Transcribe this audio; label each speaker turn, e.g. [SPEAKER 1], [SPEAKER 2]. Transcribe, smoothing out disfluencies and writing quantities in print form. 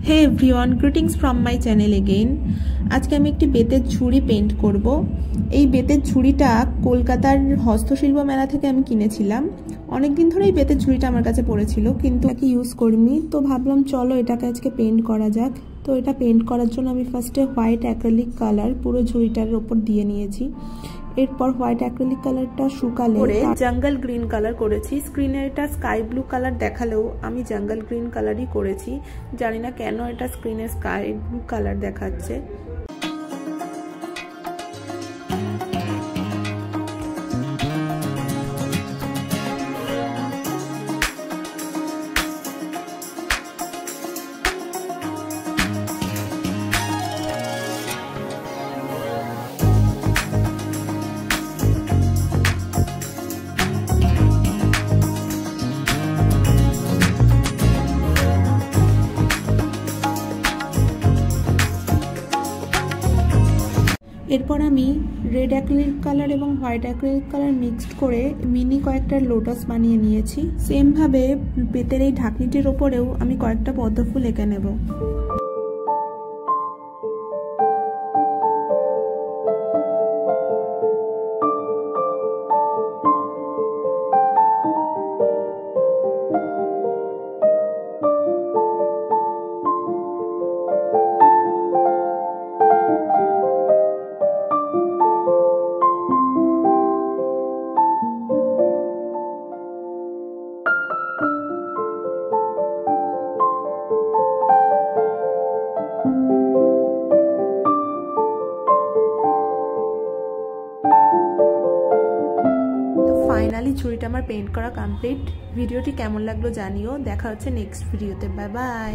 [SPEAKER 1] Hey everyone, greetings from my channel again. आज के আমি একটি বেতের ঝুড়ি পেইন্ট করব। এই বেতের ঝুড়িটা কলকাতার হস্তশিল্প মেলা থেকে আমি কিনেছিলাম। অনেক দিন ধরেই বেতের ঝুড়িটা আমার কাছে পড়েছিল, কিন্তু এটাকে ইউজ করিনি, তো ভাবলাম চলো এটাকে আজকে পেইন্ট করা যাক। তো এটা পেইন্ট করার জন্য আমি ফার্স্টে হোয়াইট অ্যাক্রিলিক কালার পুরো ঝুড়িটার উপর দিয়ে নিয়েছি। এরপর হোয়াইট অ্যাক্রিলিক কালারটা শুকালে জঙ্গল গ্রিন কালার করেছি। স্ক্রিনে এটা স্কাই ব্লু কালার দেখালেও আমি জঙ্গল গ্রিন কালারই করেছি। জানি না কেন এটা স্ক্রিনে স্কাই ব্লু কালার দেখাচ্ছে। এরপর আমি রেড অ্যাক্রিলিক কালার এবং হোয়াইট অ্যাক্রিলিক কালার মিক্সড করে মিনি কয়েকটা লোটাস বানিয়ে নিয়েছি। সেম ভাবে বেতের এই ঢাকনিটির ওপরেও আমি কয়েকটা পদ্ম ফুল এঁকে নেব। ফাইনালি ঝুড়িটা আমার পেইন্ট করা কমপ্লিট। ভিডিওটি কেমন লাগলো জানিও। দেখা হচ্ছে নেক্সট ভিডিওতে। Bye bye.